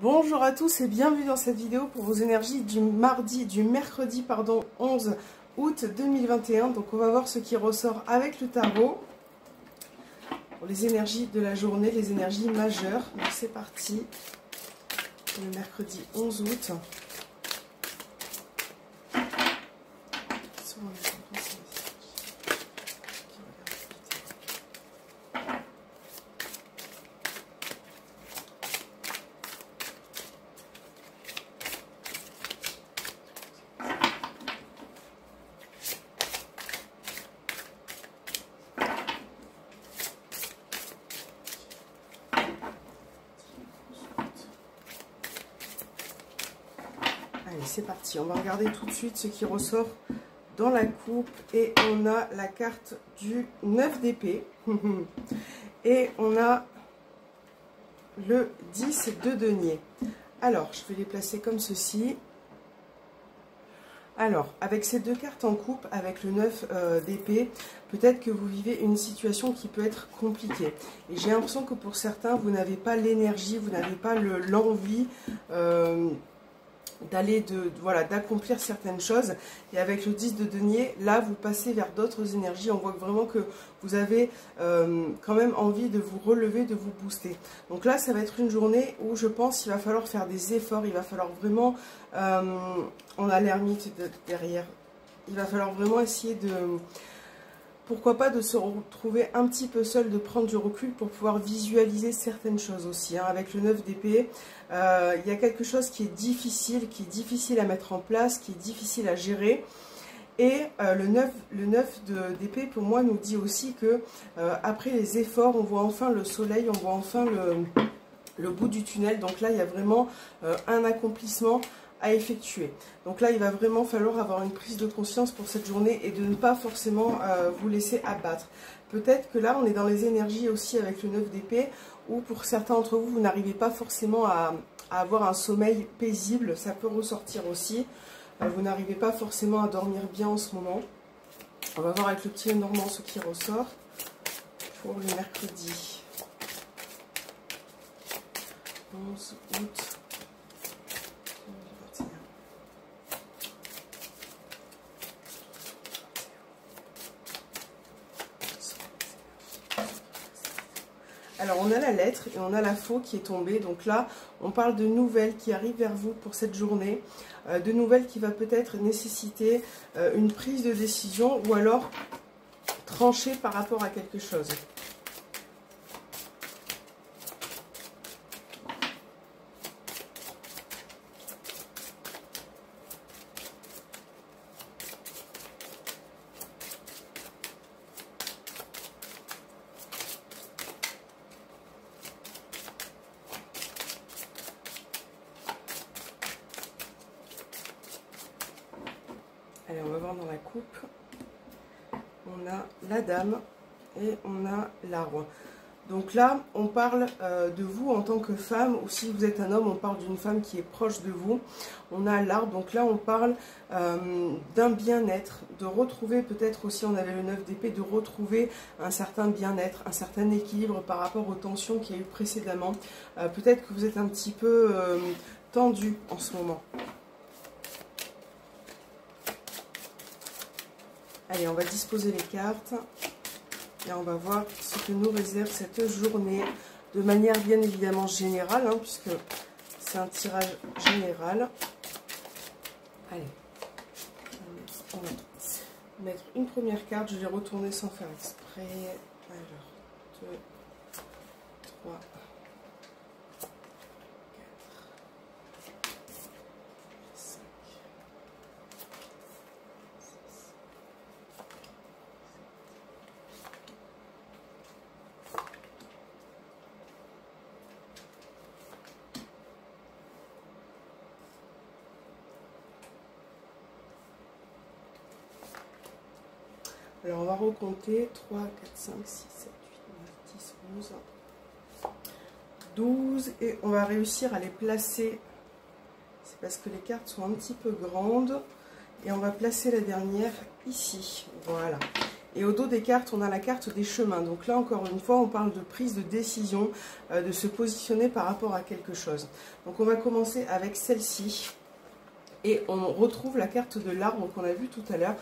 Bonjour à tous et bienvenue dans cette vidéo pour vos énergies du mercredi 11 août 2021. Donc on va voir ce qui ressort avec le tarot pour les énergies de la journée, les énergies majeures. Donc c'est parti, le mercredi 11 août. Allez, c'est parti. On va regarder tout de suite ce qui ressort dans la coupe. Et on a la carte du 9 d'épée. Et on a le 10 de denier. Alors, je vais les placer comme ceci. Alors, avec ces deux cartes en coupe, avec le 9 d'épée, peut-être que vous vivez une situation qui peut être compliquée. Et j'ai l'impression que pour certains, vous n'avez pas l'énergie, vous n'avez pas l'envie d'accomplir certaines choses. Et avec le 10 de denier, là, vous passez vers d'autres énergies. On voit vraiment que vous avez quand même envie de vous relever, de vous booster. Donc là, ça va être une journée où je pense qu'il va falloir faire des efforts. Il va falloir vraiment... on a l'ermite derrière. Il va falloir vraiment essayer de... Pourquoi pas de se retrouver un petit peu seul, de prendre du recul pour pouvoir visualiser certaines choses aussi. Hein. Avec le 9 d'épée, il y a quelque chose qui est difficile à mettre en place, qui est difficile à gérer. Et le 9 d'épée, pour moi, nous dit aussi que après les efforts, on voit enfin le soleil, on voit enfin le bout du tunnel. Donc là, il y a vraiment un accomplissement à effectuer. Donc là, il va vraiment falloir avoir une prise de conscience pour cette journée et de ne pas forcément vous laisser abattre. Peut-être que là, on est dans les énergies aussi avec le 9 d'épée, où pour certains d'entre vous, vous n'arrivez pas forcément à avoir un sommeil paisible. Ça peut ressortir aussi. Vous n'arrivez pas forcément à dormir bien en ce moment. On va voir avec le petit Normand ce qui ressort pour le mercredi 11 août. Alors on a la lettre et on a la faux qui est tombée. Donc là, on parle de nouvelles qui arrivent vers vous pour cette journée. De nouvelles qui va peut-être nécessiter une prise de décision ou alors trancher par rapport à quelque chose. Allez, on va voir dans la coupe. On a la dame et on a la roi. Donc là, on parle de vous en tant que femme, ou si vous êtes un homme, on parle d'une femme qui est proche de vous. On a l'arbre, donc là on parle d'un bien-être, de retrouver peut-être aussi, on avait le 9 d'épée, de retrouver un certain bien-être, un certain équilibre par rapport aux tensions qu'il y a eu précédemment. Peut-être que vous êtes un petit peu tendu en ce moment. Allez, on va disposer les cartes et on va voir ce que nous réserve cette journée de manière bien évidemment générale, hein, puisque c'est un tirage général. Allez, on va mettre une première carte, je vais retourner sans faire exprès. Alors, 2, 3, 4, 5. Alors on va recompter 3, 4, 5, 6, 7, 8, 9, 10, 11, 12 et on va réussir à les placer. C'est parce que les cartes sont un petit peu grandes et on va placer la dernière ici. Voilà. Et au dos des cartes, on a la carte des chemins. Donc là, encore une fois, on parle de prise de décision, de se positionner par rapport à quelque chose. Donc on va commencer avec celle-ci. Et on retrouve la carte de l'arbre qu'on a vu tout à l'heure.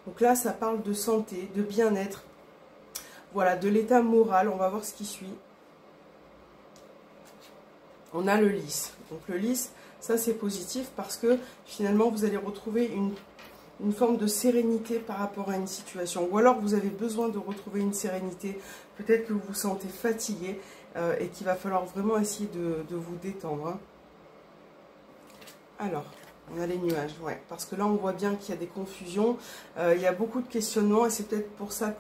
Donc là, ça parle de santé, de bien-être. Voilà, de l'état moral. On va voir ce qui suit. On a le lys. Donc le lys, ça c'est positif parce que finalement, vous allez retrouver une forme de sérénité par rapport à une situation. Ou alors, vous avez besoin de retrouver une sérénité. Peut-être que vous vous sentez fatigué et qu'il va falloir vraiment essayer de vous détendre. Hein. Alors... on a les nuages, ouais, parce que là on voit bien qu'il y a des confusions, il y a beaucoup de questionnements et c'est peut-être pour ça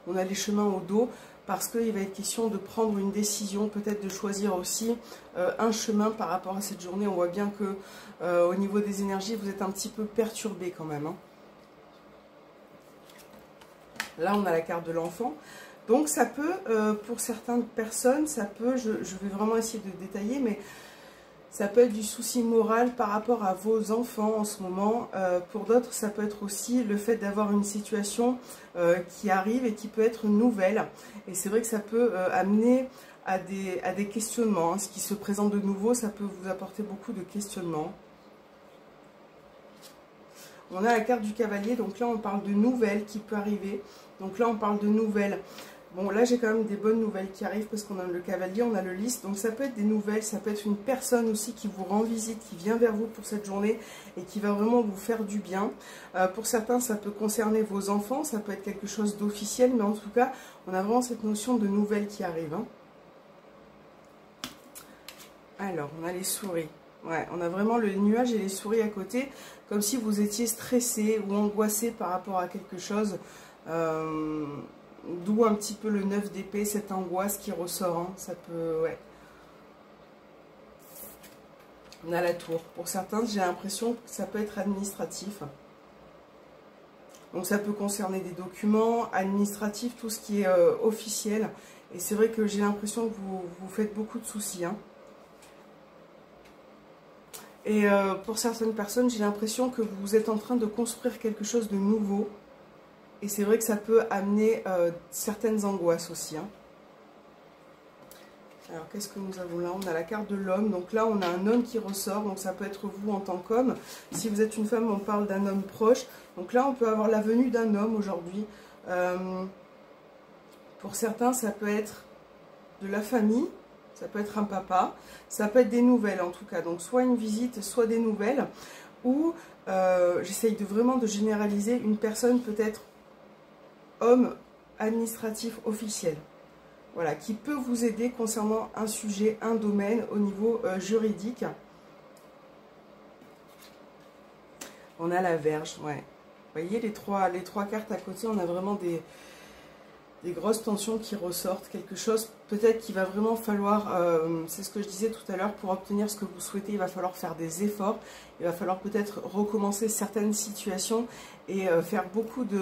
qu'on a les chemins au dos, parce qu'il va être question de prendre une décision, peut-être de choisir aussi un chemin par rapport à cette journée. On voit bien que au niveau des énergies, vous êtes un petit peu perturbé quand même. Hein. Là on a la carte de l'enfant. Donc ça peut, pour certaines personnes, ça peut, je vais vraiment essayer de détailler, mais... ça peut être du souci moral par rapport à vos enfants en ce moment. Pour d'autres, ça peut être aussi le fait d'avoir une situation qui arrive et qui peut être nouvelle. Et c'est vrai que ça peut amener à des questionnements. Hein. Ce qui se présente de nouveau, ça peut vous apporter beaucoup de questionnements. On a la carte du cavalier. Donc là, on parle de nouvelles qui peuvent arriver. Donc là, on parle de nouvelles. Bon, là, j'ai quand même des bonnes nouvelles qui arrivent parce qu'on a le cavalier, on a le lys. Donc, ça peut être des nouvelles, ça peut être une personne aussi qui vous rend visite, qui vient vers vous pour cette journée et qui va vraiment vous faire du bien. Pour certains, ça peut concerner vos enfants, ça peut être quelque chose d'officiel, mais en tout cas, on a vraiment cette notion de nouvelles qui arrive. Hein. Alors, on a les souris. Ouais, on a vraiment le nuage et les souris à côté, comme si vous étiez stressé ou angoissé par rapport à quelque chose. D'où un petit peu le 9 d'épée, cette angoisse qui ressort. Hein. Ça peut, ouais. On a la tour. Pour certains, j'ai l'impression que ça peut être administratif. Donc ça peut concerner des documents administratifs, tout ce qui est officiel. Et c'est vrai que j'ai l'impression que vous faites beaucoup de soucis. Hein. Et pour certaines personnes, j'ai l'impression que vous êtes en train de construire quelque chose de nouveau. Et c'est vrai que ça peut amener certaines angoisses aussi. Hein. Alors, qu'est-ce que nous avons là? On a la carte de l'homme. Donc là, on a un homme qui ressort. Donc ça peut être vous en tant qu'homme. Si vous êtes une femme, on parle d'un homme proche. Donc là, on peut avoir la venue d'un homme aujourd'hui. Pour certains, ça peut être de la famille. Ça peut être un papa. Ça peut être des nouvelles en tout cas. Donc soit une visite, soit des nouvelles. Ou j'essaye vraiment de généraliser une personne peut-être homme administratif officiel. Voilà, qui peut vous aider concernant un sujet, un domaine au niveau juridique. On a la Vierge, ouais. Vous voyez les trois cartes à côté, on a vraiment des grosses tensions qui ressortent, quelque chose peut-être qu'il va vraiment falloir, c'est ce que je disais tout à l'heure, pour obtenir ce que vous souhaitez, il va falloir faire des efforts, il va falloir peut-être recommencer certaines situations et faire beaucoup de...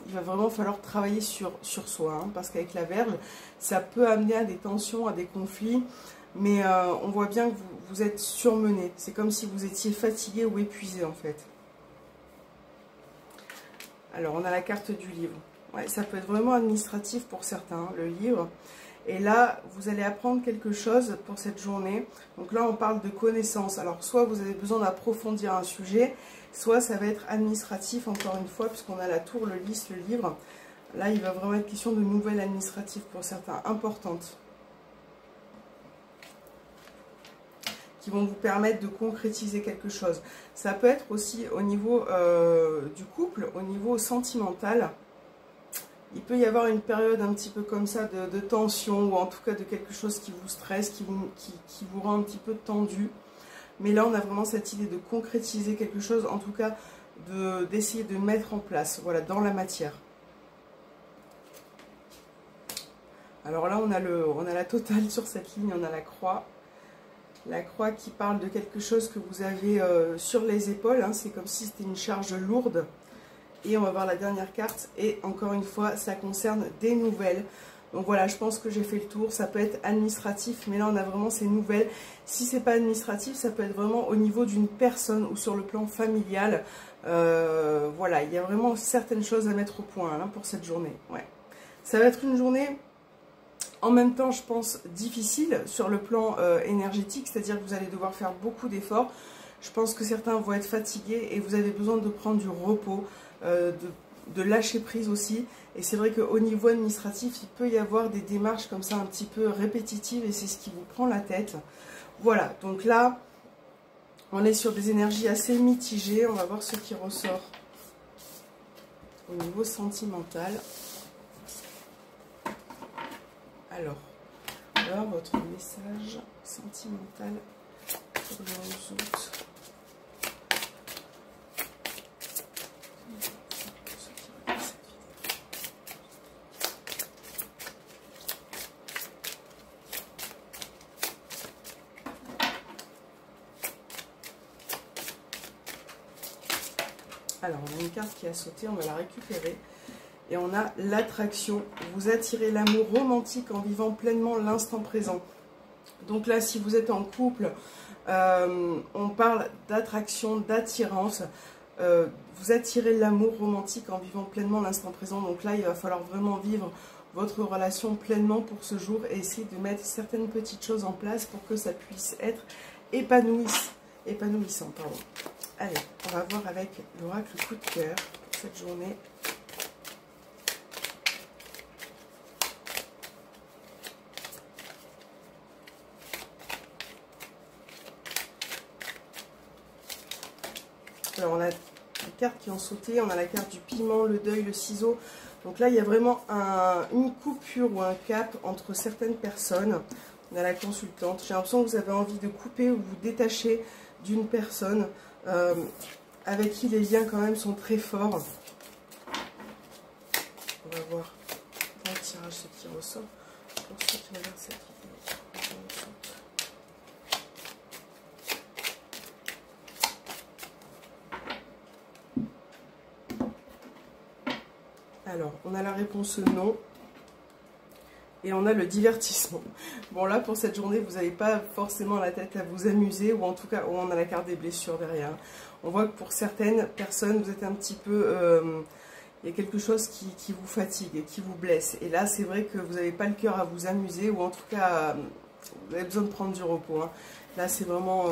il va vraiment falloir travailler sur soi, hein, parce qu'avec la Vierge, ça peut amener à des tensions, à des conflits, mais on voit bien que vous êtes surmené, c'est comme si vous étiez fatigué ou épuisé en fait. Alors on a la carte du livre. Ouais, ça peut être vraiment administratif pour certains, hein, le livre. Et là, vous allez apprendre quelque chose pour cette journée. Donc là, on parle de connaissances. Alors, soit vous avez besoin d'approfondir un sujet, soit ça va être administratif, encore une fois, puisqu'on a la tour, le lys, le livre. Là, il va vraiment être question de nouvelles administratives pour certains, importantes. Qui vont vous permettre de concrétiser quelque chose. Ça peut être aussi au niveau du couple, au niveau sentimental. Il peut y avoir une période un petit peu comme ça de tension, ou en tout cas de quelque chose qui vous stresse, qui vous rend un petit peu tendu. Mais là, on a vraiment cette idée de concrétiser quelque chose, en tout cas d'essayer de mettre en place, voilà, dans la matière. Alors là, on a la totale sur cette ligne, on a la croix. La croix qui parle de quelque chose que vous avez sur les épaules, hein, c'est comme si c'était une charge lourde. Et on va voir la dernière carte, et encore une fois, ça concerne des nouvelles. Donc voilà, je pense que j'ai fait le tour. Ça peut être administratif, mais là on a vraiment ces nouvelles. Si c'est pas administratif, ça peut être vraiment au niveau d'une personne ou sur le plan familial. Voilà, il y a vraiment certaines choses à mettre au point hein, pour cette journée. Ouais. Ça va être une journée en même temps, je pense, difficile sur le plan énergétique, c'est-à-dire que vous allez devoir faire beaucoup d'efforts. Je pense que certains vont être fatigués et vous avez besoin de prendre du repos, de lâcher prise aussi. Et c'est vrai qu'au niveau administratif, il peut y avoir des démarches comme ça un petit peu répétitives et c'est ce qui vous prend la tête. Voilà, donc là, on est sur des énergies assez mitigées. On va voir ce qui ressort au niveau sentimental. Alors, votre message sentimental pour le 11 août. Alors, on a une carte qui a sauté, on va la récupérer. Et on a l'attraction. Vous attirez l'amour romantique en vivant pleinement l'instant présent. Donc là, si vous êtes en couple, on parle d'attraction, d'attirance. Vous attirez l'amour romantique en vivant pleinement l'instant présent. Donc là, il va falloir vraiment vivre votre relation pleinement pour ce jour et essayer de mettre certaines petites choses en place pour que ça puisse être épanouissant. Pardon. Allez, on va voir avec l'oracle coup de cœur pour cette journée. Alors on a des cartes qui ont sauté, on a la carte du piment, le deuil, le ciseau. Donc là il y a vraiment une coupure ou un cap entre certaines personnes. On a la consultante. J'ai l'impression que vous avez envie de couper ou vous détacher d'une personne avec qui les liens quand même sont très forts. On va voir dans le tirage ce qui ressort. Pour ceux qui regardent cette vidéo. Alors, on a la réponse non. Et on a le divertissement. Bon, là, pour cette journée, vous n'avez pas forcément la tête à vous amuser. Ou en tout cas, on a la carte des blessures derrière. On voit que pour certaines personnes, vous êtes un petit peu... il y a quelque chose qui vous fatigue et qui vous blesse. Et là, c'est vrai que vous n'avez pas le cœur à vous amuser. Ou en tout cas, vous avez besoin de prendre du repos. Hein. Là, c'est vraiment...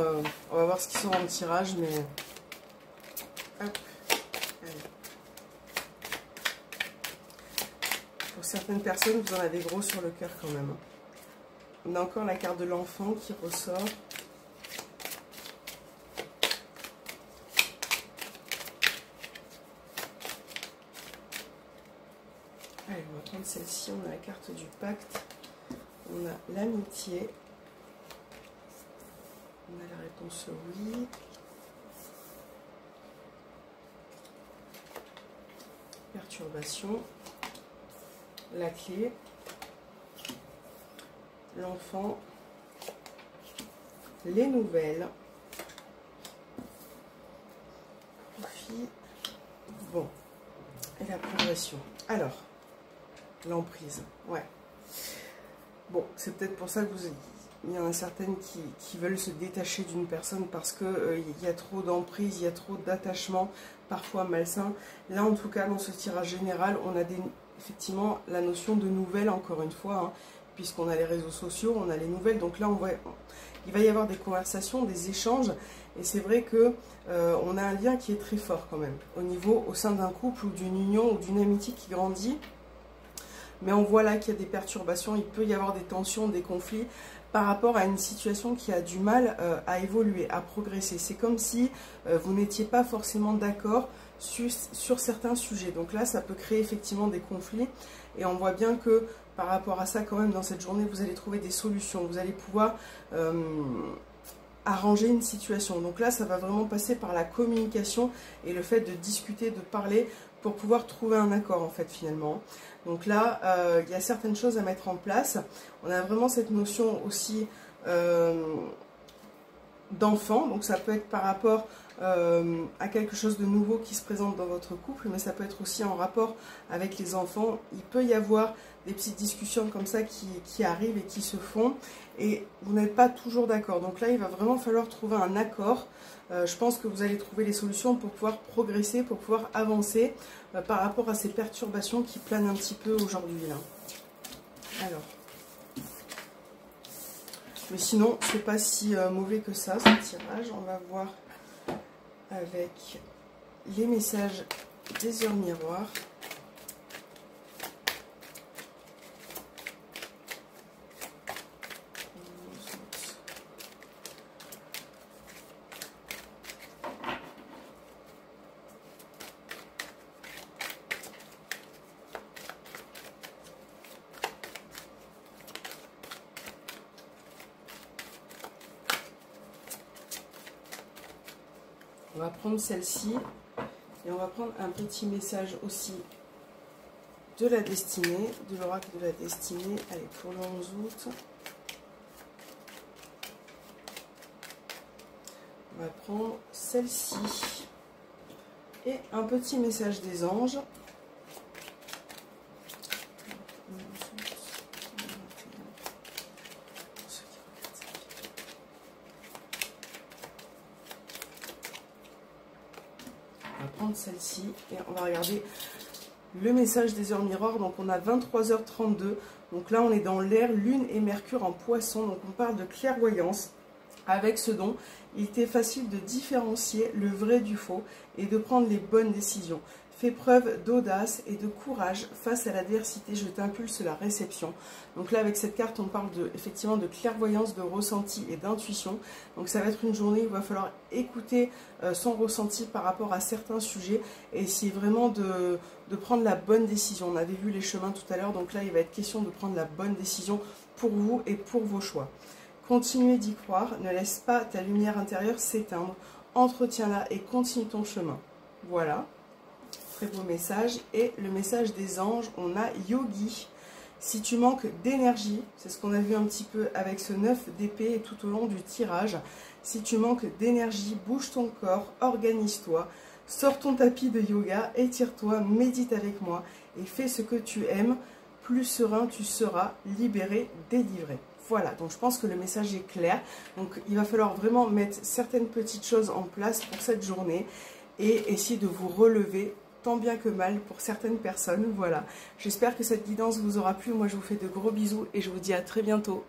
on va voir ce qui sort en tirage, mais... Hop. Pour certaines personnes, vous en avez gros sur le cœur quand même. On a encore la carte de l'enfant qui ressort. Allez, on va prendre celle-ci. On a la carte du pacte. On a l'amitié. On a la réponse oui. Perturbation. La clé, l'enfant, les nouvelles, profit, bon, et la progression. Alors, l'emprise, ouais. Bon, c'est peut-être pour ça que il y en a certaines qui veulent se détacher d'une personne parce qu'il y a trop d'emprise, il y a trop d'attachement, parfois malsain. Là, en tout cas, dans ce tirage général, on a effectivement la notion de nouvelles, encore une fois, hein, puisqu'on a les réseaux sociaux, on a les nouvelles. Donc là, il va y avoir des conversations, des échanges. Et c'est vrai que on a un lien qui est très fort quand même, au sein d'un couple ou d'une union ou d'une amitié qui grandit. Mais on voit là qu'il y a des perturbations, il peut y avoir des tensions, des conflits par rapport à une situation qui a du mal à évoluer, à progresser. C'est comme si vous n'étiez pas forcément d'accord sur certains sujets. Donc là, ça peut créer effectivement des conflits. Et on voit bien que par rapport à ça, quand même, dans cette journée, vous allez trouver des solutions. Vous allez pouvoir arranger une situation. Donc là, ça va vraiment passer par la communication et le fait de discuter, de parler pour pouvoir trouver un accord, en fait, finalement. Donc là, il y a certaines choses à mettre en place. On a vraiment cette notion aussi d'enfant. Donc ça peut être par rapport à quelque chose de nouveau qui se présente dans votre couple, mais ça peut être aussi en rapport avec les enfants. Il peut y avoir des petites discussions comme ça qui arrivent et qui se font, et vous n'êtes pas toujours d'accord. Donc là, il va vraiment falloir trouver un accord. Je pense que vous allez trouver les solutions pour pouvoir progresser, pour pouvoir avancer par rapport à ces perturbations qui planent un petit peu aujourd'hui là. Alors, mais sinon, c'est pas si mauvais que ça, ce tirage. On va voir avec les messages des heures miroirs. On va prendre celle-ci et on va prendre un petit message aussi de la destinée, de l'oracle de la destinée. Allez, pour le 11 août. On va prendre celle-ci et un petit message des anges. Prendre celle-ci et on va regarder le message des heures miroirs. Donc on a 23h32, donc là on est dans l'air, lune et mercure en poisson, donc on parle de clairvoyance. Avec ce don, il t'est facile de différencier le vrai du faux et de prendre les bonnes décisions. Fais preuve d'audace et de courage face à l'adversité, je t'impulse la réception. Donc là, avec cette carte, on parle effectivement de clairvoyance, de ressenti et d'intuition. Donc ça va être une journée où il va falloir écouter son ressenti par rapport à certains sujets et essayer vraiment de prendre la bonne décision. On avait vu les chemins tout à l'heure, donc là, il va être question de prendre la bonne décision pour vous et pour vos choix. Continuez d'y croire, ne laisse pas ta lumière intérieure s'éteindre, entretiens-la et continue ton chemin. Voilà. Très beau message. Et le message des anges, on a Yogi. Si tu manques d'énergie, c'est ce qu'on a vu un petit peu avec ce 9 d'épée et tout au long du tirage. Si tu manques d'énergie, bouge ton corps, organise-toi, sors ton tapis de yoga, étire-toi, médite avec moi et fais ce que tu aimes. Plus serein tu seras, libéré, délivré. Voilà, donc je pense que le message est clair. Donc il va falloir vraiment mettre certaines petites choses en place pour cette journée et essayer de vous relever tant bien que mal pour certaines personnes. Voilà, j'espère que cette guidance vous aura plu. Moi, je vous fais de gros bisous et je vous dis à très bientôt.